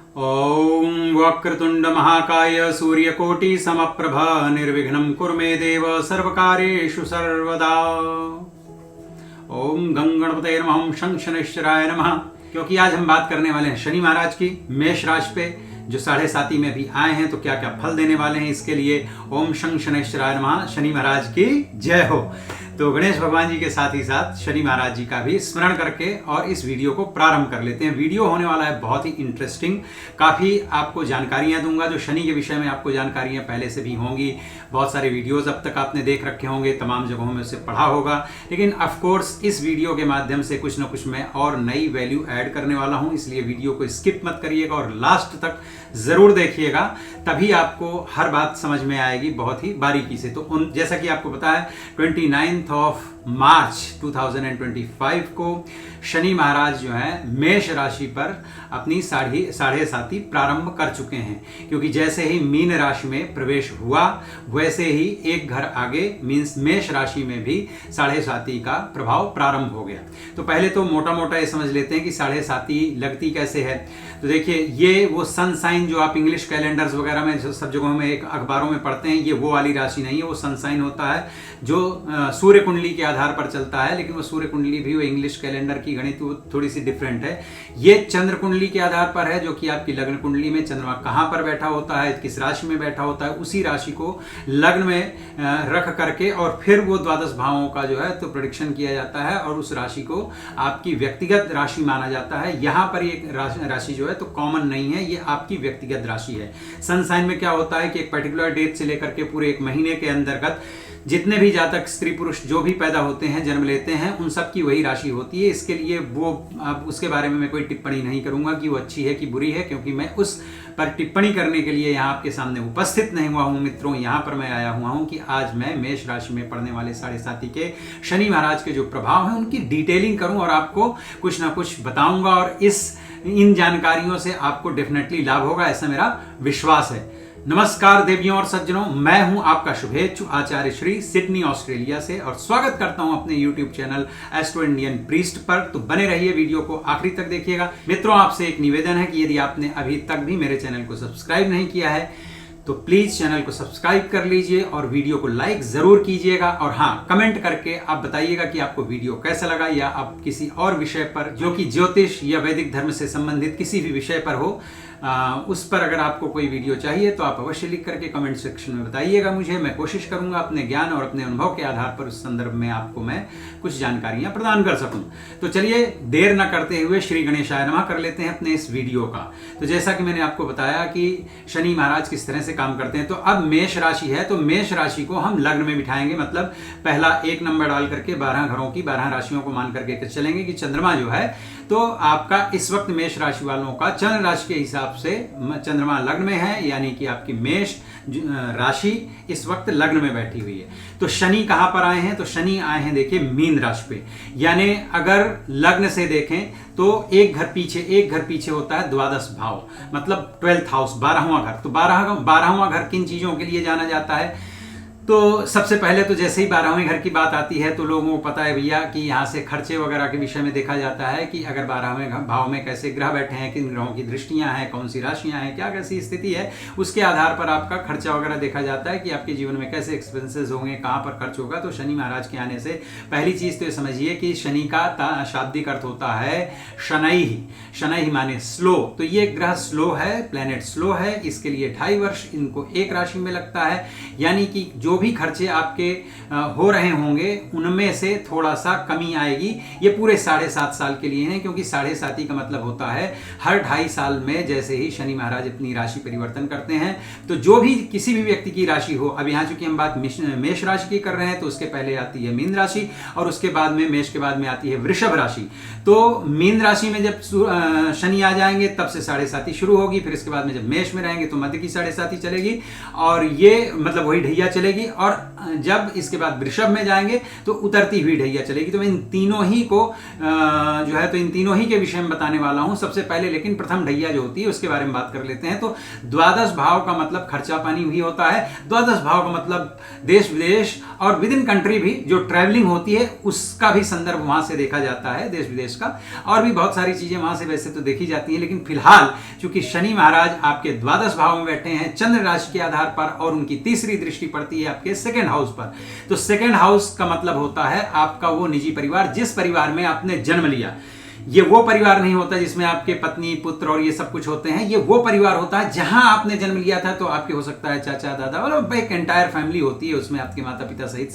ॐ वक्रतुण्ड महाकाय सूर्यकोटि समप्रभा निर्विघ्नं कुरु मे देव सर्वकार्येषु सर्वदा। ओम गं गणपतये नमः। ओम शं शनैश्चराय नमः। क्योंकि आज हम बात करने वाले हैं शनि महाराज की मेष राशि पे, जो 7.5 में भी आए हैं, तो क्या क्या फल देने वाले हैं इसके लिए ओम शं शनैश्चराय नमः। शनि महाराज की जय हो। तो गणेश भगवान जी के साथ ही साथ शनि महाराज जी का भी स्मरण करके और इस वीडियो को प्रारंभ कर लेते हैं। वीडियो होने वाला है बहुत ही इंटरेस्टिंग, काफ़ी आपको जानकारियां दूंगा। जो शनि के विषय में आपको जानकारियां पहले से भी होंगी, बहुत सारे वीडियोस अब तक आपने देख रखे होंगे, तमाम जगहों में उसे पढ़ा होगा, लेकिन ऑफ कोर्स इस वीडियो के माध्यम से कुछ ना कुछ मैं और नई वैल्यू ऐड करने वाला हूं। इसलिए वीडियो को स्किप मत करिएगा और लास्ट तक जरूर देखिएगा, तभी आपको हर बात समझ में आएगी बहुत ही बारीकी से। तो जैसा कि आपको पता है 29 मार्च 2025 को शनि महाराज जो है मेष राशि पर अपनी साढ़े साती प्रारंभ कर चुके हैं, क्योंकि जैसे ही मीन राशि में प्रवेश हुआ वैसे ही एक घर आगे मीन्स मेष राशि में भी साढ़े साती का प्रभाव प्रारंभ हो गया। तो पहले तो मोटा मोटा ये समझ लेते हैं कि साढ़े साती लगती कैसे है। तो देखिए, ये वो सन साइन जो आप इंग्लिश कैलेंडर्स वगैरह में जो सब जगहों में एक अखबारों में पढ़ते हैं, ये वो वाली राशि नहीं है। वो सन साइन होता है जो सूर्य कुंडली के आधार पर चलता है, लेकिन वो सूर्य कुंडली भी वो इंग्लिश कैलेंडर की गणित थोड़ी सी डिफरेंट है। ये चंद्र कुंडली के आधार पर है, जो कि आपकी लग्न कुंडली में चंद्रमा कहां पर बैठा होता है, किस राशि में बैठा होता है, उसी राशि को लग्न में रख करके और फिर वो द्वादश भावों का जो है तो प्रेडिक्शन किया जाता है और उस राशि को आपकी व्यक्तिगत राशि माना जाता है। यहां पर ये राशि जो है तो कॉमन नहीं है, ये आपकी व्यक्तिगत राशि है। सन साइन में क्या होता है कि एक पर्टिकुलर डेट से लेकर के पूरे एक महीने के अंतर्गत जितने भी जातक स्त्री पुरुष जो भी पैदा होते हैं, जन्म लेते हैं, उन सब की वही राशि होती है। इसके लिए वो अब उसके बारे में मैं कोई टिप्पणी नहीं करूंगा कि वो अच्छी है कि बुरी है, क्योंकि मैं उस पर टिप्पणी करने के लिए यहाँ आपके सामने उपस्थित नहीं हुआ हूँ मित्रों। यहाँ पर मैं आया हुआ हूँ कि आज मैं मेष राशि में पड़ने वाले साढ़े साती के शनि महाराज के जो प्रभाव हैं उनकी डिटेलिंग करूँ और आपको कुछ ना कुछ बताऊंगा, और इन जानकारियों से आपको डेफिनेटली लाभ होगा, ऐसा मेरा विश्वास है। नमस्कार देवियों और सज्जनों, मैं हूं आपका शुभेच्छु आचार्य श्री सिडनी ऑस्ट्रेलिया से, और स्वागत करता हूं अपने YouTube channel astro Indian priest पर। तो बने रहिए, वीडियो को आखिरी तक देखिएगा। मित्रों, आपसे एक निवेदन है कि यदि आपने अभी तक भी मेरे चैनल को सब्सक्राइब नहीं किया है तो प्लीज चैनल को सब्सक्राइब कर लीजिए और वीडियो को लाइक जरूर कीजिएगा। और हाँ, कमेंट करके आप बताइएगा कि आपको वीडियो कैसा लगा, या आप किसी और विषय पर जो कि ज्योतिष या वैदिक धर्म से संबंधित किसी भी विषय पर हो, उस पर अगर आपको कोई वीडियो चाहिए तो आप अवश्य लिख करके कमेंट सेक्शन में बताइएगा मुझे। मैं कोशिश करूंगा अपने ज्ञान और अपने अनुभव के आधार पर उस संदर्भ में आपको मैं कुछ जानकारियां प्रदान कर सकूं। तो चलिए देर न करते हुए श्री गणेशाय नमः कर लेते हैं अपने इस वीडियो का। तो जैसा कि मैंने आपको बताया कि शनि महाराज किस तरह से काम करते हैं, तो अब मेष राशि है, तो मेष राशि को हम लग्न में बिठाएंगे, मतलब पहला 1 नंबर डाल करके 12 घरों की 12 राशियों को मान करके चलेंगे कि चंद्रमा जो है तो आपका इस वक्त मेष राशि वालों का चंद्र राशि के हिसाब से चंद्रमा लग्न में है, यानी कि आपकी मेष राशि इस वक्त लग्न में बैठी हुई है। तो शनि कहां पर आए हैं, तो शनि आए हैं देखिए मीन राशि पे, यानी अगर लग्न से देखें तो एक घर पीछे होता है द्वादश भाव, मतलब 12th हाउस, 12वां घर। तो 12वां घर किन चीजों के लिए जाना जाता है, तो सबसे पहले तो जैसे ही 12वें घर की बात आती है तो लोगों को पता है भैया कि यहाँ से खर्चे वगैरह के विषय में देखा जाता है कि अगर 12वें भाव में कैसे ग्रह बैठे हैं, किन ग्रहों की दृष्टियां हैं, कौन सी राशियां हैं, क्या कैसी स्थिति है, उसके आधार पर आपका खर्चा वगैरह देखा जाता है कि आपके जीवन में कैसे एक्सपेंसेस होंगे, कहाँ पर खर्च होगा। तो शनि महाराज के आने से पहली चीज तो ये समझिए कि शनि का शाब्दिक अर्थ होता है शनैः माने स्लो। तो ये ग्रह स्लो है, प्लेनेट स्लो है, इसके लिए 2.5 वर्ष इनको एक राशि में लगता है, यानी कि जो भी खर्चे आपके हो रहे होंगे उनमें से थोड़ा सा कमी आएगी। ये पूरे 7.5 साल के लिए हैं, क्योंकि 7.5 का मतलब होता है हर 2.5 साल में जैसे ही शनि महाराज अपनी राशि परिवर्तन करते हैं, तो जो भी किसी भी व्यक्ति की राशि हो, अब यहाँ चूंकि हम बात मेष राशि की कर रहे हैं, तो उसके पहले आती है मीन राशि और उसके बाद में मेष के बाद में आती है वृषभ राशि। तो मीन राशि में जब शनि आ जाएंगे तब से 7.5 शुरू होगी, फिर इसके बाद में जब मेष में रहेंगे तो मध्य की 7.5 चलेगी, और ये मतलब वही ढैया चलेगी। जाएगी, और जब इसके बाद वृषभ में जाएंगे तो उतरती हुई ढैया चलेगी। तो इन तीनों ही को जो है तो इन तीनों ही के विषय में बताने वाला हूं सबसे पहले। लेकिन प्रथम ढैया जो होती है उसके बारे में बात कर लेते हैं। तो द्वादश भाव का मतलब खर्चा पानी भी होता है। द्वादश भाव का मतलब देश विदेश और विद इन कंट्री भी जो ट्रैवलिंग होती है उसका भी संदर्भ वहां से देखा जाता है, देश विदेश का, और भी बहुत सारी चीजें वहां से वैसे तो देखी जाती हैं। लेकिन फिलहाल चूंकि शनि महाराज आपके द्वादश भाव में बैठे हैं चंद्र राशि के आधार पर, और उनकी तीसरी दृष्टि पड़ती है आपके सेकेंड हाउस पर। तो सेकेंड हाउस का मतलब होता है आपका वो निजी परिवार जिस परिवार में आपने जन्म लिया। ये वो परिवार नहीं होता जिसमें आपके पत्नी पुत्र और ये सब कुछ होते हैं। ये वो परिवार होता है जहां आपने जन्म लिया था। तो आपके हो सकता है चाचा दादा, मतलब एक एंटायर फैमिली होती है, उसमें आपके माता पिता सहित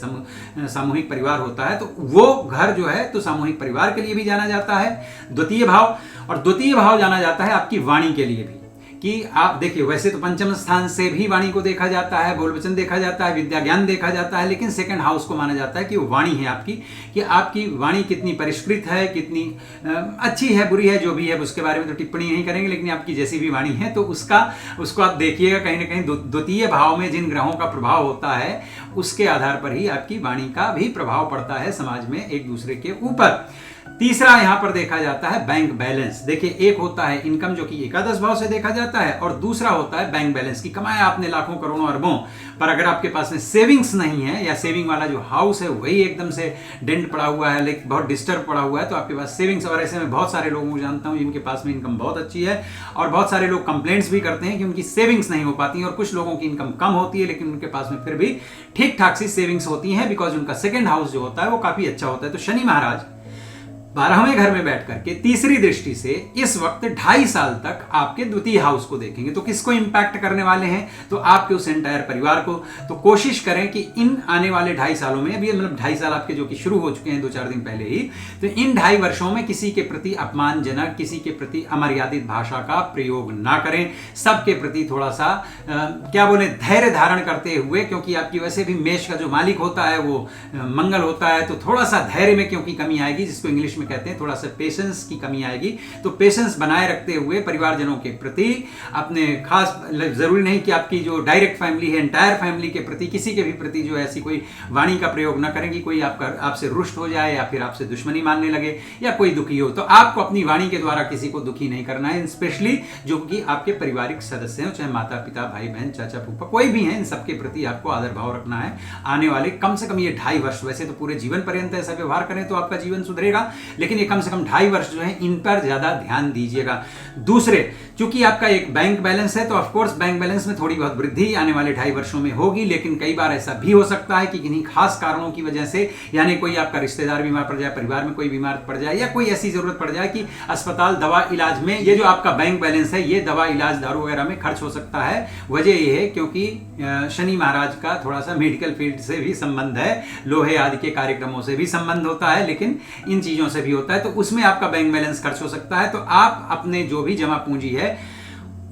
सामूहिक परिवार होता है। तो वो घर जो है तो सामूहिक परिवार के लिए भी जाना जाता है द्वितीय भाव, और द्वितीय भाव जाना जाता है आपकी वाणी के लिए भी। कि आप देखिए वैसे तो पंचम स्थान से भी वाणी को देखा जाता है, बोल वचन देखा जाता है, विद्या ज्ञान देखा जाता है, लेकिन सेकंड हाउस को माना जाता है कि वो वाणी है आपकी, कि आपकी वाणी कितनी परिष्कृत है, कितनी अच्छी है, बुरी है, जो भी है उसके बारे में तो टिप्पणी नहीं करेंगे, लेकिन आपकी जैसी भी वाणी है तो उसको आप देखिएगा कहीं ना कहीं द्वितीय भाव में जिन ग्रहों का प्रभाव होता है उसके आधार पर ही आपकी वाणी का भी प्रभाव पड़ता है समाज में एक दूसरे के ऊपर। तीसरा यहां पर देखा जाता है बैंक बैलेंस। देखिए एक होता है इनकम जो कि एकादश भाव से देखा जाता है, और दूसरा होता है बैंक बैलेंस की कमाया आपने लाखों करोड़ों अरबों, पर अगर आपके पास में सेविंग्स नहीं है या सेविंग वाला जो हाउस है वही एकदम से डेंट पड़ा हुआ है, लेकिन बहुत डिस्टर्ब पड़ा हुआ है, तो आपके पास सेविंग्स, और ऐसे में बहुत सारे लोगों को जानता हूं जिनके पास में इनकम बहुत अच्छी है, और बहुत सारे लोग कंप्लेंट्स भी करते हैं कि उनकी सेविंग्स नहीं हो पाती हैं, और कुछ लोगों की इनकम कम होती है लेकिन उनके पास में फिर भी ठीक ठाक सी सेविंग्स होती हैं, बिकॉज उनका सेकेंड हाउस जो होता है वो काफी अच्छा होता है। तो शनि महाराज 12वें घर में बैठ करके तीसरी दृष्टि से इस वक्त 2.5 साल तक आपके द्वितीय हाउस को देखेंगे। तो किसको इंपैक्ट करने वाले हैं? तो आपके उस एंटायर परिवार को। तो कोशिश करें कि इन आने वाले 2.5 सालों में, अभी मतलब 2.5 साल आपके जो कि शुरू हो चुके हैं 2-4 दिन पहले ही, तो इन 2.5 वर्षों में किसी के प्रति अपमानजनक, किसी के प्रति अमर्यादित भाषा का प्रयोग ना करें। सबके प्रति थोड़ा सा क्या बोले धैर्य धारण करते हुए, क्योंकि आपकी वैसे भी मेष का जो मालिक होता है वो मंगल होता है, तो थोड़ा सा धैर्य में क्योंकि कमी आएगी, जिसको इंग्लिश में कहते हैं थोड़ा सा पेशेंस की कमी आएगी। तो पेशेंस बनाए रखते हुए परिवारजनों के प्रति, अपने खास जरूरी नहीं कि आपकी जो डायरेक्ट फैमिली है एंटायर फैमिली के प्रति, किसी के भी प्रति जो ऐसी कोई वाणी का प्रयोग न करें कि कोई आपसे रुष्ट हो जाए या फिर आपसे दुश्मनी मानने लगे या कोई दुखी हो। तो आपको अपनी वाणी के द्वारा किसी को दुखी नहीं करना है, स्पेशली जो कि आपके पारिवारिक सदस्य हैं, चाहे माता पिता भाई बहन चाचा फूफा कोई भी हैं, इन सबके प्रति आपको आदर भाव रखना है। आने वाले कम से कम ये 2.5 वर्ष, वैसे तो पूरे जीवन पर्यंत ऐसा व्यवहार करें तो आपका जीवन सुधरेगा, लेकिन कम से कम 2.5 वर्ष जो है इन पर ज्यादा ध्यान दीजिएगा। दूसरे, चूंकि आपका एक बैंक बैलेंस है तो ऑफ कोर्स बैंक बैलेंस में थोड़ी बहुत वृद्धि आने वाले 2.5 वर्षों में होगी, लेकिन कई बार ऐसा भी हो सकता है कि किन्हीं खास कारणों की वजह से, यानी कोई आपका रिश्तेदार बीमार पड़ जाए, परिवार में कोई बीमार पड़ जाए, या कोई ऐसी जरूरत पड़ जाए कि अस्पताल दवा इलाज में ये जो आपका बैंक बैलेंस है ये दवा इलाज दारू वगैरह में खर्च हो सकता है। वजह यह है क्योंकि शनि महाराज का थोड़ा सा मेडिकल फील्ड से भी संबंध है, लोहे आदि के कार्यक्रमों से भी संबंध होता है, लेकिन इन चीजों से भी होता है, तो उसमें आपका बैंक बैलेंस खर्च हो सकता है। तो आप अपने जो भी जमा पूंजी है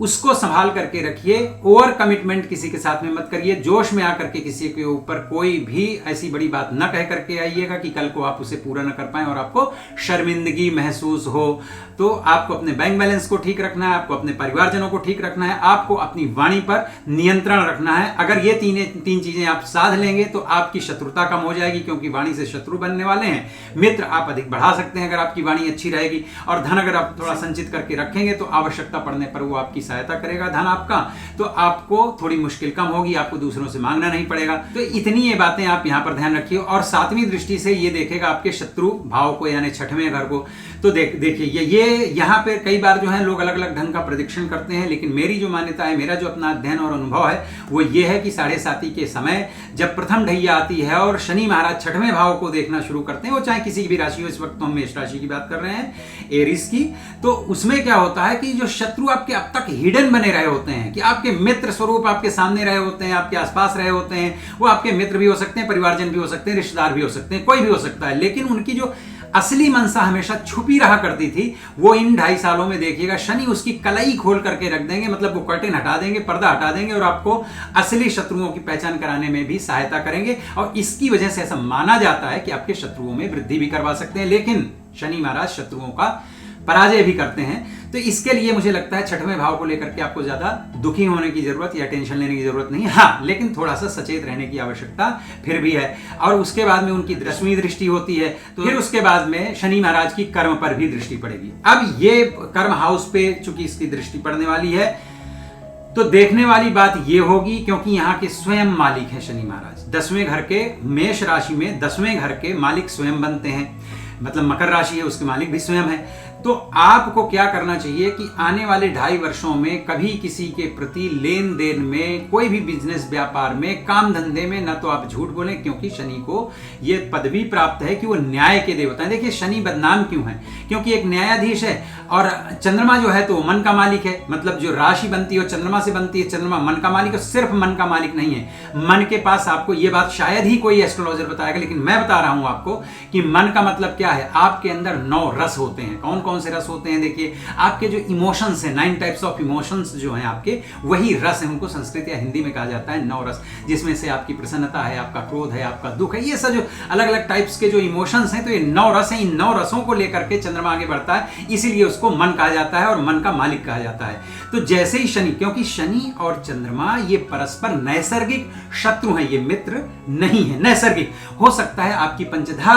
उसको संभाल करके रखिए। ओवर कमिटमेंट किसी के साथ में मत करिए, जोश में आकर के किसी के ऊपर कोई भी ऐसी बड़ी बात न कह करके आइएगा कि कल को आप उसे पूरा न कर पाए और आपको शर्मिंदगी महसूस हो। तो आपको अपने बैंक बैलेंस को ठीक रखना है, आपको अपने परिवारजनों को ठीक रखना है, आपको अपनी वाणी पर नियंत्रण रखना है। अगर ये तीन चीजें आप साध लेंगे तो आपकी शत्रुता कम हो जाएगी, क्योंकि वाणी से शत्रु बनने वाले हैं। मित्र आप अधिक बढ़ा सकते हैं अगर आपकी वाणी अच्छी रहेगी, और धन अगर आप थोड़ा संचित करके रखेंगे तो आवश्यकता पड़ने पर वो आपकी सहायता करेगा धन आपका, तो आपको थोड़ी मुश्किल कम होगी, आपको दूसरों से मांगना नहीं पड़ेगा। तो इतनी ये बातें आप यहां पर ध्यान रखिए। और 7वीं दृष्टि से ये देखेगा आपके शत्रु भाव को, यानी 6वें घर को। तो देखिए ये यहां पे कई बार जो है लोग अलग अलग ढंग का प्रेडिक्शन करते हैं, लेकिन मेरी जो मान्यता है, मेरा जो अपना अध्ययन और अनुभव है वो ये है कि 7.5 के समय जब प्रथम ढैया आती है और शनि महाराज 6वें भाव को देखना शुरू करते हैं, वो चाहे किसी भी राशि हो, इस वक्त तो हम मेष राशि की बात कर रहे हैं, एरिस की, तो उसमें क्या होता है कि जो शत्रु आपके अब तक हिडन बने रहे होते हैं, कि आपके मित्र स्वरूप आपके सामने रहे होते हैं, आपके आसपास रहे होते हैं, वो आपके मित्र भी हो सकते हैं, परिवारजन भी हो सकते हैं, रिश्तेदार भी हो सकते हैं, कोई भी हो सकता है, लेकिन उनकी जो असली मनसा हमेशा छुपी रहा करती थी, वो इन 2.5 सालों में देखिएगा शनि उसकी कलाई खोल करके रख देंगे, मतलब वो कर्टेन हटा देंगे, पर्दा हटा देंगे, और आपको असली शत्रुओं की पहचान कराने में भी सहायता करेंगे। और इसकी वजह से ऐसा माना जाता है कि आपके शत्रुओं में वृद्धि भी करवा सकते हैं, लेकिन शनि महाराज शत्रुओं का पराजय भी करते हैं। तो इसके लिए मुझे लगता है छठवें भाव को लेकर के आपको ज्यादा दुखी होने की जरूरत या टेंशन लेने की जरूरत नहीं, हाँ लेकिन थोड़ा सा सचेत रहने की आवश्यकता फिर भी है। और उसके बाद में उनकी 10वीं दृष्टि होती है, तो फिर उसके बाद में शनि महाराज की कर्म पर भी दृष्टि पड़ेगी। अब ये कर्म हाउस पे चूंकि इसकी दृष्टि पड़ने वाली है, तो देखने वाली बात ये होगी, क्योंकि यहाँ के स्वयं मालिक है शनि महाराज। 10वें घर के, मेष राशि में 10वें घर के मालिक स्वयं बनते हैं, मतलब मकर राशि है उसके मालिक भी स्वयं है। तो आपको क्या करना चाहिए कि आने वाले 2.5 वर्षों में कभी किसी के प्रति लेन देन में, कोई भी बिजनेस व्यापार में, काम धंधे में ना तो आप झूठ बोलें, क्योंकि शनि को ये पदवी प्राप्त है कि वो न्याय के देवता है। देखिए शनि बदनाम क्यों है, क्योंकि एक न्यायाधीश है और चंद्रमा जो है तो मन का मालिक है, मतलब जो राशि बनती है चंद्रमा से बनती है, चंद्रमा मन का मालिक है। सिर्फ मन का मालिक नहीं है, मन के पास, आपको ये बात शायद ही कोई एस्ट्रोलॉजर बताएगा, लेकिन मैं बता रहा हूं आपको कि मन का मतलब क्या है। आपके अंदर 9 रस होते हैं। कौन कौन से रस होते हैं? देखिए आपके जो इमोशंस हैं, 9 टाइप्स ऑफ इमोशंस जो हैं आपके, वही रस है। उनको संस्कृत या हिंदी में कहा जाता है 9 रस, जिसमें से आपकी प्रसन्नता है, आपका क्रोध है, आपका दुख है, ये सब जो अलग अलग टाइप्स के जो इमोशंस हैं, तो ये 9 रस हैं। इन 9 रसों को लेकर के चंद्रमा आगे बढ़ता है, इसीलिए उसको मन कहा जाता है और मन का मालिक कहा जाता है। तो जैसे ही शनि, क्योंकि शनि और चंद्रमा ये परस्पर नैसर्गिक शत्रु हैं, ये मित्र नहीं है, नैसर्गिक। हो सकता है आपकी पंचधा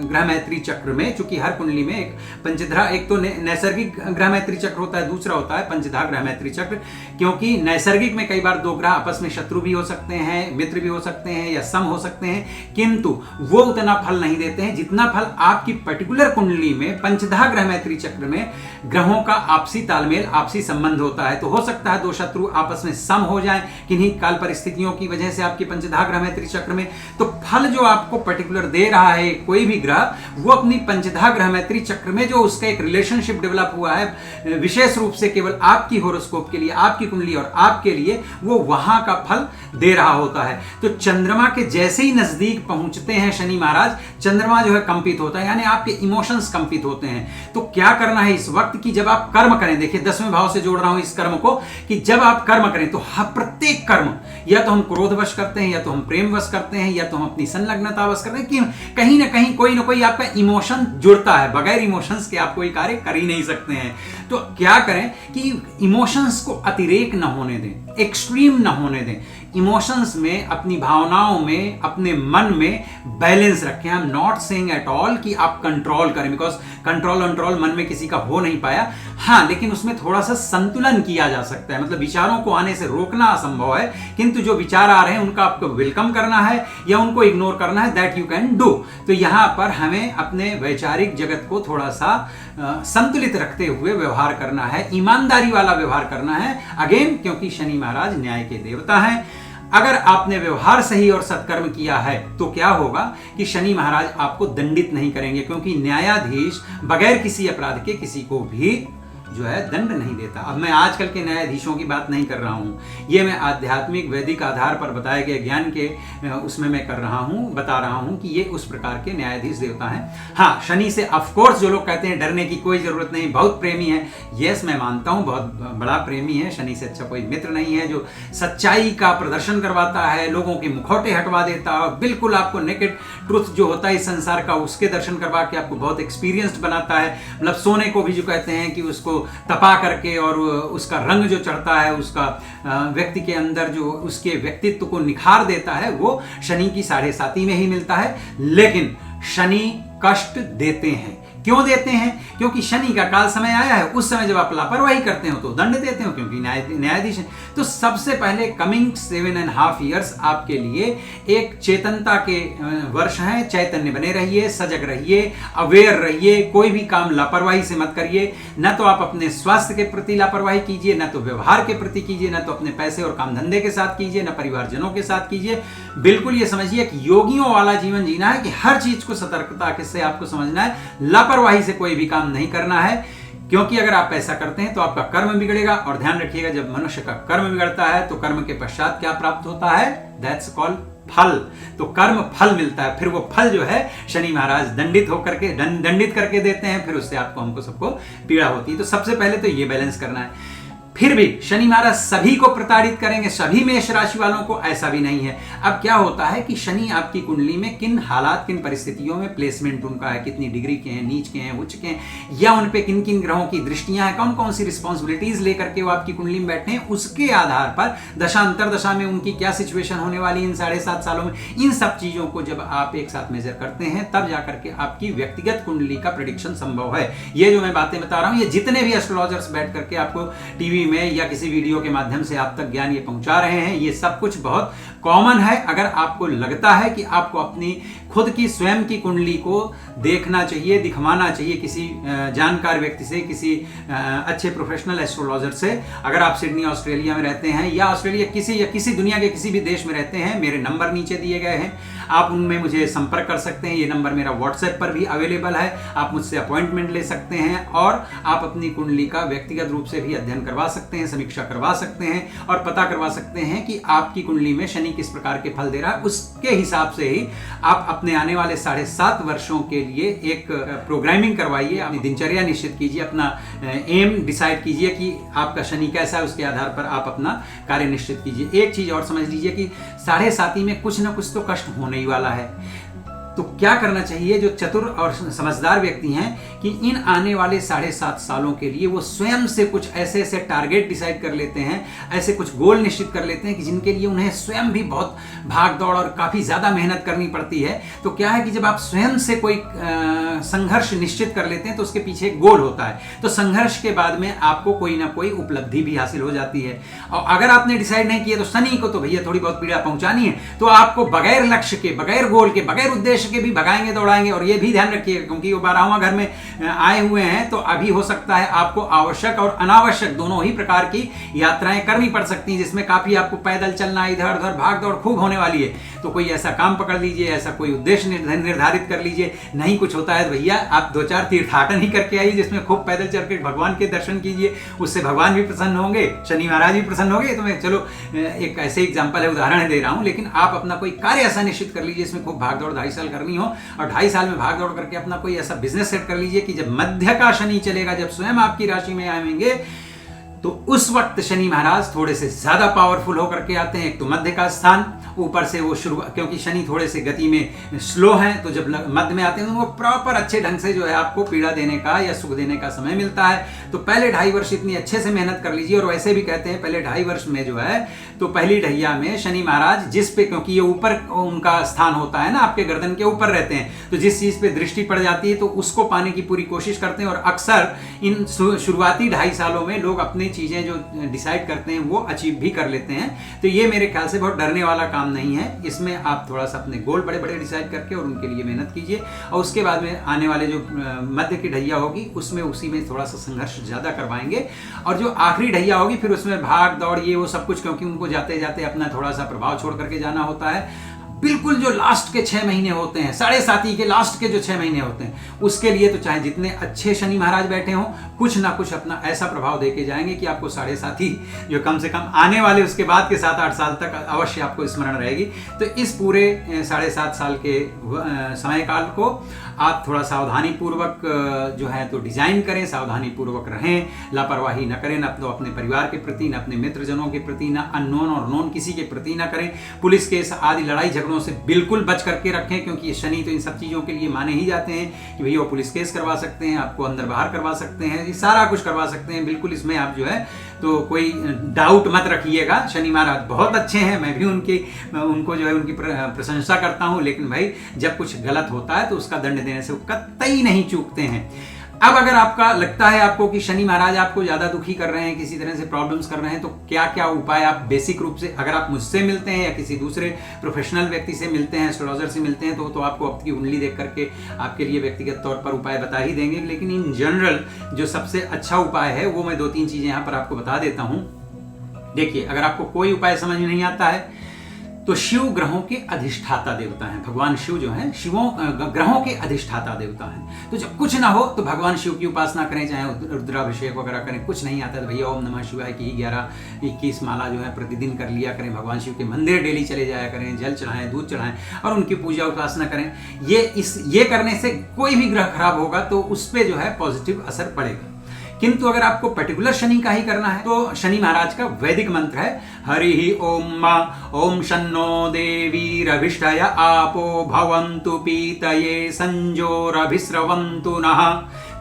ग्रह मैत्री चक्र में, चूंकि हर कुंडली में एक पंचधा, एक तो नैसर्गिक ग्रह मैत्री चक्र होता है, दूसरा होता है पंचधा ग्रह मैत्री चक्र। क्योंकि नैसर्गिक में कई बार 2 ग्रह आपस में शत्रु भी हो सकते हैं, मित्र भी हो सकते हैं या सम हो सकते हैं, किंतु वो उतना फल नहीं देते हैं जितना फल आपकी पर्टिकुलर कुंडली में पंचधा ग्रह मैत्री चक्र में ग्रहों का आपसी तालमेल, आपसी संबंध होता है। तो हो सकता है 2 शत्रु आपस में सम हो जाएं किन्हीं काल परिस्थितियों की वजह से आपकी पंचधा ग्रह मैत्री चक्र में। तो फल जो आपको पर्टिकुलर दे रहा है कोई भी ग्रह, वो अपनी पंचधा ग्रह मैत्री चक्र में जो उसका एक रिलेशनशिप डेवलप हुआ है विशेष रूप से केवल आपकी होरोस्कोप के लिए, आपकी कुंडली और आपके लिए, वो वहां का फल दे रहा होता है। तो चंद्रमा के जैसे ही नजदीक पहुंचते हैं शनि महाराज, चंद्रमा जो है कंपित होता है, यानी आपके इमोशंस कंपित होते हैं। तो क्या करना है इस वक्त कि जब आप कर्म करें, देखिए 10वें भाव से जोड़ रहा हूं इस कर्म को, कि जब आप कर्म करें तो प्रत्येक कर्म, या तो हम क्रोधवश करते हैं, या तो हम प्रेमवश करते हैं, या तो हम अपनी संलग्नतावश करते हैं, कि कहीं ना कहीं कोई ना कोई आपका इमोशन जुड़ता है। बगैर इमोशंस के आप कोई कार्य कर ही नहीं सकते हैं। तो क्या करें कि इमोशंस को अतिरेक न होने दें, एक्सट्रीम न होने दें। इमोशंस में, अपनी भावनाओं में, अपने मन में बैलेंस रखें। I am not saying at all कि आप कंट्रोल करें, बिकॉज कंट्रोल मन में किसी का हो नहीं पाया। हाँ, लेकिन उसमें थोड़ा सा संतुलन किया जा सकता है। मतलब विचारों को आने से रोकना असंभव है, किंतु जो विचार आ रहे हैं उनका आपको वेलकम करना है या उनको इग्नोर करना है, दैट यू कैन डू। तो यहां पर हमें अपने वैचारिक जगत को थोड़ा सा संतुलित रखते हुए व्यवहार करना है, ईमानदारी वाला व्यवहार करना है। अगेन, क्योंकि शनि महाराज न्याय के देवता हैं। अगर आपने व्यवहार सही और सत्कर्म किया है तो क्या होगा कि शनि महाराज आपको दंडित नहीं करेंगे, क्योंकि न्यायाधीश बगैर किसी अपराध के किसी को भी जो है दंड नहीं देता। अब मैं आजकल के न्यायाधीशों की बात नहीं कर रहा हूं, ये मैं आध्यात्मिक वैदिक आधार पर बताए गए ज्ञान के उसमें मैं कर रहा हूं, बता रहा हूं कि ये उस प्रकार के न्यायाधीश देवता हैं। हाँ, शनि से ऑफकोर्स जो लोग कहते हैं डरने की कोई जरूरत नहीं, बहुत प्रेमी है, यस मैं मानता हूं, बहुत बड़ा प्रेमी है। शनि से अच्छा कोई मित्र नहीं है, जो सच्चाई का प्रदर्शन करवाता है, लोगों के मुखौटे हटवा देता है, बिल्कुल आपको नेकेड ट्रुथ जो होता है इस संसार का, उसके दर्शन करवा के आपको बहुत एक्सपीरियंस्ड बनाता है। मतलब सोने को भी जो कहते हैं कि उसको तपा करके और उसका रंग जो चढ़ता है, उसका व्यक्ति के अंदर जो उसके व्यक्तित्व को निखार देता है, वो शनि की 7.5 में ही मिलता है। लेकिन शनि कष्ट देते हैं। क्यों देते हैं? क्योंकि शनि का काल समय आया है। उस समय जब आप लापरवाही करते हो तो दंड देते हो, क्योंकि न्यायाधीश है। तो सबसे पहले कमिंग 7.5 ईयर्स आपके लिए एक चेतनता के वर्ष हैं। चैतन्य बने रहिए, सजग रहिए, अवेयर रहिए, कोई भी काम लापरवाही से मत करिए। न तो आप अपने स्वास्थ्य के प्रति लापरवाही कीजिए, न तो व्यवहार के प्रति कीजिए, न तो अपने पैसे और काम धंधे के साथ कीजिए, न परिवारजनों के साथ कीजिए। बिल्कुल ये समझिए कि योगियों वाला जीवन जीना है, कि हर चीज को सतर्कता से आपको समझना है, लापरवाही से कोई भी काम नहीं करना है। क्योंकि अगर आप ऐसा करते हैं तो आपका कर्म बिगड़ेगा। और ध्यान रखिएगा, जब मनुष्य का कर्म बिगड़ता है तो कर्म के पश्चात क्या प्राप्त होता है? दैट्स कॉल्ड फल। तो कर्म फल मिलता है, फिर वो फल जो है शनि महाराज दंडित करके देते हैं, फिर उससे आपको हमको सबको पीड़ा होती है। तो सबसे पहले तो ये बैलेंस करना है। फिर भी शनि महाराज सभी को प्रताड़ित करेंगे, सभी मेष राशि वालों को, ऐसा भी नहीं है। अब क्या होता है कि शनि आपकी कुंडली में किन हालात, किन परिस्थितियों में प्लेसमेंट उनका है, कितनी डिग्री के हैं, नीच के हैं, उच्च के हैं, या उन पे किन किन ग्रहों की दृष्टियां हैं, कौन कौन सी रिस्पॉन्सिबिलिटीज लेकर के वो आपकी कुंडली में बैठे हैं, उसके आधार पर दशा अंतरदशा में उनकी क्या सिचुएशन होने वाली इन 7.5 सालों में, इन सब चीजों को जब आप एक साथ मेजर करते हैं तब जाकर के आपकी व्यक्तिगत कुंडली का प्रेडिक्शन संभव है। ये जो मैं बातें बता रहा हूं, ये जितने भी एस्ट्रोलॉजर्स बैठ करके आपको टीवी में या किसी वीडियो के माध्यम से आप तक ज्ञान ये पहुंचा रहे हैं, ये सब कुछ बहुत कॉमन है। अगर आपको लगता है कि आपको अपनी खुद की स्वयं की कुंडली को देखना चाहिए, दिखवाना चाहिए किसी जानकार व्यक्ति से, किसी अच्छे प्रोफेशनल एस्ट्रोलॉजर से, अगर आप सिडनी ऑस्ट्रेलिया में रहते हैं या ऑस्ट्रेलिया किसी दुनिया के किसी भी देश में रहते हैं, मेरे नंबर नीचे दिए गए हैं, आप उनमें मुझे संपर्क कर सकते हैं। ये नंबर मेरा व्हाट्सएप पर भी अवेलेबल है, आप मुझसे अपॉइंटमेंट ले सकते हैं और आप अपनी कुंडली का व्यक्तिगत रूप से भी अध्ययन करवा सकते हैं, समीक्षा करवा सकते हैं और पता करवा सकते हैं कि आपकी कुंडली में शनि किस प्रकार के फल दे रहा है। उसके हिसाब से ही आप अपने आने वाले 7.5 वर्षों के लिए एक प्रोग्रामिंग करवाइए, अपनी दिनचर्या निश्चित कीजिए, अपना एम डिसाइड कीजिए कि आपका शनि कैसा है, उसके आधार पर आप अपना कार्य निश्चित कीजिए। एक चीज और समझ लीजिए कि 7.5 में कुछ ना कुछ तो कष्ट होने ही वाला है। तो क्या करना चाहिए जो चतुर और समझदार व्यक्ति हैं कि इन आने वाले 7.5 सालों के लिए वो स्वयं से कुछ ऐसे ऐसे टारगेट डिसाइड कर लेते हैं, ऐसे कुछ गोल निश्चित कर लेते हैं कि जिनके लिए उन्हें स्वयं भी बहुत भाग दौड़ और काफी ज्यादा मेहनत करनी पड़ती है। तो क्या है कि जब आप स्वयं से कोई संघर्ष निश्चित कर लेते हैं तो उसके पीछे एक गोल होता है, तो संघर्ष के बाद में आपको कोई ना कोई उपलब्धि भी हासिल हो जाती है। और अगर आपने डिसाइड नहीं किया तो शनि को तो भैया थोड़ी बहुत पीड़ा पहुंचानी है, तो आपको बगैर लक्ष्य के, बगैर गोल के, बगैर उद्देश्य के भी भगाएंगे, दौड़ाएंगे। और ये भी ध्यान रखिए क्योंकि वो 12वां घर में आए हुए हैं, तो अभी हो सकता है आपको आवश्यक और अनावश्यक दोनों ही प्रकार की यात्राएं करनी पड़ सकती हैं, जिसमें काफी आपको पैदल चलना, इधर उधर भाग दौड़ खूब होने वाली है। तो कोई ऐसा काम पकड़ लीजिए, ऐसा कोई उद्देश्य निर्धारित कर लीजिए। नहीं कुछ होता है तो भैया आप 2-4 तीर्थाटन ही करके आइए, जिसमें खूब पैदल चल के भगवान के दर्शन कीजिए, उससे भगवान भी प्रसन्न होंगे, शनि महाराज भी प्रसन्न होंगे। तो मैं चलो एक ऐसे एग्जाम्पल है, उदाहरण दे रहा हूं, लेकिन आप अपना कोई कार्य ऐसा निश्चित कर लीजिए इसमें खूब भाग दौड़ 2.5 साल करनी हो, और 2.5 साल में भाग दौड़ करके अपना कोई ऐसा बिजनेस सेट कर लीजिए कि जब मध्य का शनि चलेगा, जब स्वयं आपकी राशि में आएंगे, तो उस वक्त शनि महाराज थोड़े से ज्यादा पावरफुल होकर के आते हैं। एक तो मध्य का स्थान, ऊपर से वो शुरू, क्योंकि शनि थोड़े से गति में स्लो हैं, तो जब मध्य में आते हैं तो वो प्रॉपर अच्छे ढंग से जो है आपको पीड़ा देने का या सुख देने का समय मिलता है। तो पहले 2.5 वर्ष इतनी अच्छे से मेहनत कर लीजिए। और वैसे भी कहते हैं पहले 2.5 वर्ष में जो है, तो पहली ढैया में शनि महाराज जिस पे, क्योंकि ये ऊपर उनका स्थान होता है ना, आपके गर्दन के ऊपर रहते हैं, तो जिस चीज पे दृष्टि पड़ जाती है तो उसको पाने की पूरी कोशिश करते हैं। और अक्सर इन शुरुआती 2.5 सालों में लोग अपनी चीजें जो डिसाइड करते हैं वो अचीव भी कर लेते हैं। तो ये मेरे ख्याल से बहुत डरने वाला काम नहीं है। इसमें आप थोड़ा सा अपने गोल बड़े बड़े डिसाइड करके और उनके लिए मेहनत कीजिए, और उसके बाद में आने वाले जो मध्य की ढैया होगी उसमें उसी में थोड़ा सा संघर्ष ज्यादा करवाएंगे। और जो आखिरी ढैया होगी फिर उसमें भाग दौड़ ये वो सब कुछ, क्योंकि उनको जाते जाते अपना थोड़ा सा प्रभाव छोड़ करके जाना होता है। बिल्कुल जो लास्ट के 6 महीने होते हैं, 7.5 के लास्ट के जो 6 महीने होते हैं, उसके लिए तो चाहे जितने अच्छे शनि महाराज बैठे हों, कुछ ना कुछ अपना ऐसा प्रभाव देके जाएंगे कि आपको 7.5 जो कम से कम आने वाले उसके बाद के 7-8 साल तक अवश्य आपको स्मरण रहेगी। तो इस पूरे 7.5 साल के समय काल को आप थोड़ा सावधानी पूर्वक जो है तो डिजाइन करें, सावधानी पूर्वक रहें, लापरवाही न करें, न तो अपने परिवार के प्रति, न अपने मित्रजनों के प्रति, न अननोन और नोन किसी के प्रति न करें। पुलिस केस आदि लड़ाई झगड़ों से बिल्कुल बच करके रखें, क्योंकि ये शनि तो इन सब चीजों के लिए माने ही जाते हैं कि भैया वो पुलिस केस करवा सकते हैं, आपको अंदर बाहर करवा सकते हैं, ये सारा कुछ करवा सकते हैं। बिल्कुल इसमें आप जो है तो कोई डाउट मत रखिएगा। शनि महाराज बहुत अच्छे हैं, मैं भी उनको जो है उनकी प्रशंसा करता हूं, लेकिन भाई जब कुछ गलत होता है तो उसका दंड देने से वो कतई नहीं चूकते हैं। अब अगर आपका लगता है आपको कि शनि महाराज आपको ज्यादा दुखी कर रहे हैं, किसी तरह से प्रॉब्लम्स कर रहे हैं, तो क्या क्या उपाय आप बेसिक रूप से, अगर आप मुझसे मिलते हैं या किसी दूसरे प्रोफेशनल व्यक्ति से मिलते हैं, एस्ट्रोलॉजर से मिलते हैं, तो आपको आपकी कुंडली देख करके आपके लिए व्यक्तिगत तौर पर उपाय बता ही देंगे। लेकिन इन जनरल जो सबसे अच्छा उपाय है वो मैं 2-3 चीजें यहाँ पर आपको बता देता हूँ। देखिए, अगर आपको कोई उपाय समझ में नहीं आता है तो शिव ग्रहों के अधिष्ठाता देवता हैं। भगवान शिव जो हैं ग्रहों के अधिष्ठाता देवता हैं। तो जब कुछ ना हो तो भगवान शिव की उपासना करें, चाहे रुद्राभिषेक वगैरह करें, कुछ नहीं आता तो भैया ओम नमः शिवाय की 11-21 माला जो है प्रतिदिन कर लिया करें। भगवान शिव के मंदिर डेली चले जाया करें, जल चढ़ाएं, दूध चढ़ाएं और उनकी पूजा उपासना करें। ये करने से कोई भी ग्रह खराब होगा तो उस पर जो है पॉजिटिव असर पड़ेगा। किंतु अगर आपको पर्टिकुलर शनि का ही करना है तो शनि महाराज का वैदिक मंत्र है हरि ओम शन्नो देवीरभिष्टय आपो भवन्तु पीतये संजोरभिस्रवन्तु नः।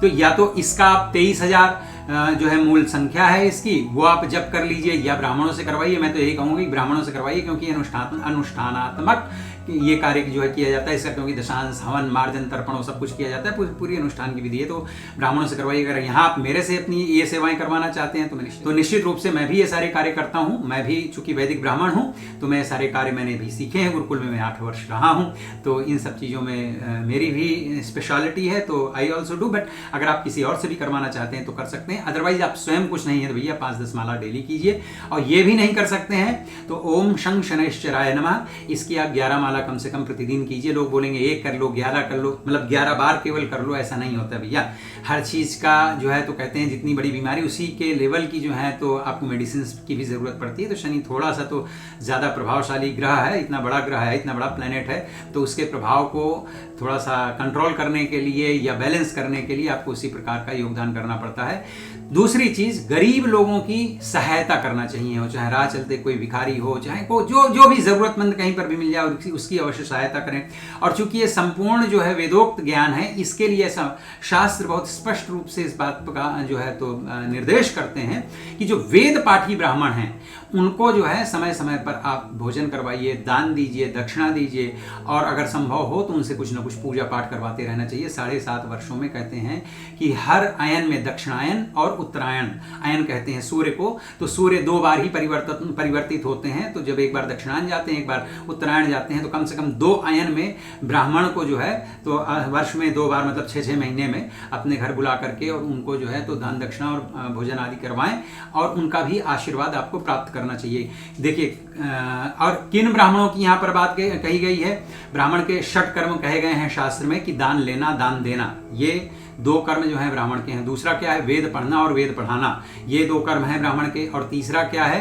तो या तो इसका आप 23,000 जो है मूल संख्या है इसकी, वो आप जप कर लीजिए या ब्राह्मणों से करवाइए। मैं तो यही कहूंगा कि ब्राह्मणों से करवाइए, क्योंकि अनुष्ठानात्मक ये कार्य जो है किया जाता है इसका, क्योंकि दशांश हवन मार्जन तर्पण सब कुछ किया जाता है, पूरी अनुष्ठान की विधि है, तो ब्राह्मणों से करवाइए। अगर यहाँ आप मेरे से अपनी ये सेवाएं करवाना चाहते हैं तो निश्चित रूप से मैं भी ये सारे कार्य करता हूँ। मैं भी चूंकि वैदिक ब्राह्मण हूँ तो मैं सारे कार्य मैंने भी सीखे हैं, गुरुकुल में मैं 8 वर्ष रहा हूँ, तो इन सब चीज़ों में मेरी भी स्पेशलिटी है, तो आई ऑल्सो डू। बट अगर आप किसी और से भी करवाना चाहते हैं तो कर सकते हैं, अदरवाइज आप स्वयं कुछ नहीं है तो भैया 5-10 माला डेली कीजिए। और ये भी नहीं कर सकते हैं तो ओम शं शनैश्चराय नमः, इसकी आप 11 माला कम से कम प्रतिदिन कीजिए। लोग बोलेंगे 1 कर लो, 11 कर लो, मतलब 11 बार केवल कर लो, ऐसा नहीं होता भैया। हर चीज का जो है तो कहते हैं जितनी बड़ी बीमारी उसी के लेवल की जो है तो आपको मेडिसिन की भी जरूरत पड़ती है। तो शनि थोड़ा सा तो ज्यादा प्रभावशाली ग्रह है, इतना बड़ा ग्रह है, इतना बड़ा प्लेनेट है, तो उसके प्रभाव को थोड़ा सा कंट्रोल करने के लिए या बैलेंस करने के लिए आपको उसी प्रकार का योगदान करना पड़ता है। दूसरी चीज, गरीब लोगों की सहायता करना चाहिए, हो चाहे राह चलते कोई भिखारी हो, चाहे को जो भी जरूरतमंद कहीं पर भी मिल जाए उसकी अवश्य सहायता करें। और चूंकि ये संपूर्ण जो है वेदोक्त ज्ञान है, इसके लिए ऐसा शास्त्र बहुत स्पष्ट रूप से इस बात का जो है तो निर्देश करते हैं कि जो वेद पाठी ब्राह्मण हैं उनको जो है समय समय पर आप भोजन करवाइए, दान दीजिए, दक्षिणा दीजिए, और अगर संभव हो तो उनसे कुछ न कुछ पूजा पाठ करवाते रहना चाहिए। 7.5 वर्षों में कहते हैं कि हर अयन में, दक्षिणायन और उत्तरायण, अयन कहते हैं सूर्य को, तो सूर्य 2 बार ही परिवर्तित होते हैं, तो जब एक बार दक्षिणायन जाते हैं, एक बार उत्तरायण जाते हैं, तो कम से कम 2 अयन में ब्राह्मण को जो है तो वर्ष में 2 बार मतलब 6-6 महीने में अपने घर बुला करके और उनको जो है तो दान दक्षिणा और भोजन आदि करवाएं, और उनका भी आशीर्वाद आपको प्राप्त करना चाहिए। देखिए, और किन ब्राह्मणों की यहाँ पर बात कही गई है, ब्राह्मण के 6 कर्म कहे गए हैं शास्त्र में कि दान लेना, दान देना, ये 2 कर्म जो है ब्राह्मण के हैं। दूसरा क्या है, वेद पढ़ना और वेद पढ़ाना, ये 2 कर्म हैं ब्राह्मण के। और तीसरा क्या है,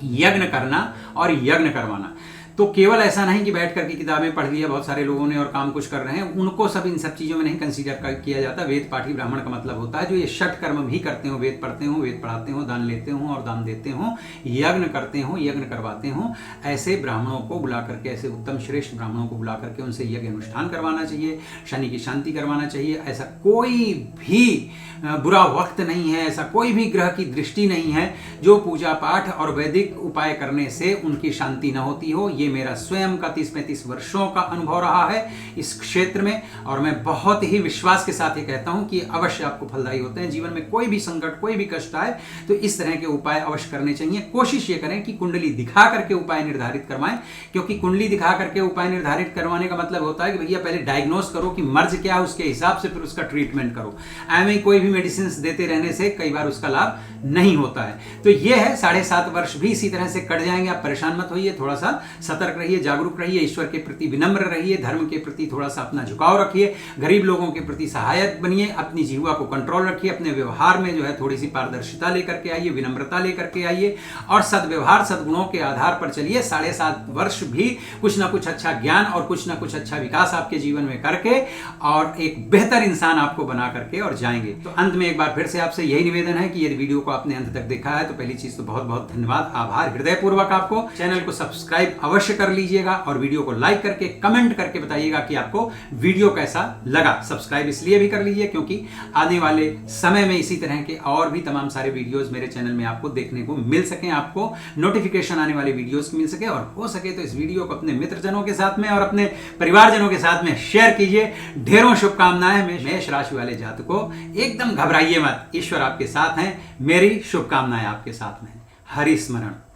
यज्ञ करना और यज्ञ करवाना। तो केवल ऐसा नहीं कि बैठ करके किताबें पढ़ लिया बहुत सारे लोगों ने और काम कुछ कर रहे हैं, उनको सब इन सब चीज़ों में नहीं कंसीडर किया जाता। वेद पाठी ब्राह्मण का मतलब होता है जो ये 6 कर्म भी करते हो, वेद पढ़ते हो, वेद पढ़ाते हो, दान लेते हो और दान देते हो, यज्ञ करते हो, यज्ञ करवाते हो। ऐसे ब्राह्मणों को बुला करके, ऐसे उत्तम श्रेष्ठ ब्राह्मणों को बुला करके उनसे यज्ञ अनुष्ठान करवाना चाहिए, शनि की शांति करवाना चाहिए। ऐसा कोई भी बुरा वक्त नहीं है, ऐसा कोई भी ग्रह की दृष्टि नहीं है जो पूजा पाठ और वैदिक उपाय करने से उनकी शांति न होती हो। ये मेरा स्वयं का 30-35 वर्षों का अनुभव रहा है इस क्षेत्र में, और मैं बहुत ही विश्वास के साथ ये कहता हूं कि अवश्य आपको फलदायी होते हैं। जीवन में कोई भी संकट, कोई भी कष्ट आए तो इस तरह के उपाय अवश्य करने चाहिए। कोशिश ये करें कि कुंडली दिखा करके उपाय निर्धारित करवाएं, क्योंकि कुंडली दिखा करके उपाय निर्धारित करवाने का मतलब होता है कि भैया पहले डायग्नोस करो कि मर्ज क्या है, उसके हिसाब से फिर उसका ट्रीटमेंट करो। ऐसे कोई भी मेडिसिन देते रहने से कई बार उसका लाभ नहीं होता है। तो ये है, 7.5 वर्ष भी इसी तरह से कट जाएंगे। आप परेशान मत होइए, थोड़ा सा सतर्क रहिए, जागरूक रहिए, ईश्वर के प्रति विनम्र रहिए, धर्म के प्रति थोड़ा सा अपना झुकाव रखिए, गरीब लोगों के प्रति सहायक बनिए, अपनी जीवा को कंट्रोल रखिए, अपने व्यवहार में जो है थोड़ी सी पारदर्शिता लेकर के आइए, विनम्रता लेकर के आइए, और सद्व्यवहार सद्गुणों के आधार पर चलिए। 7.5 वर्ष भी कुछ ना कुछ अच्छा ज्ञान और कुछ ना कुछ अच्छा विकास आपके जीवन में करके और एक बेहतर इंसान आपको बना करके और जाएंगे। तो अंत में एक बार फिर से आपसे यही निवेदन है कि यदि वीडियो को आपने अंत तक देखा है तो पहली चीज तो बहुत बहुत धन्यवाद, आभार हृदयपूर्वक। आपको चैनल को सब्सक्राइब अवश्य कर लीजिएगा और वीडियो को लाइक करके कमेंट करके बताइएगा कि आपको वीडियो कैसा लगा। सब्सक्राइब इसलिए भी कर लीजिए क्योंकि आने वाले समय में इसी तरह के और भी तमाम सारे वीडियोस मेरे चैनल में आपको देखने को मिल सके, आपको नोटिफिकेशन आने वाले वीडियोस की मिल सके, और हो सके तो इस वीडियो को अपने मित्रजनों के साथ में और अपने परिवारजनों के साथ में शेयर कीजिए। ढेरों शुभकामनाएं। मेष राशि वाले जातकों, एकदम घबराइए मत, ईश्वर आपके साथ हैं, मेरी शुभकामनाएं आपके साथ में। हरि स्मरण।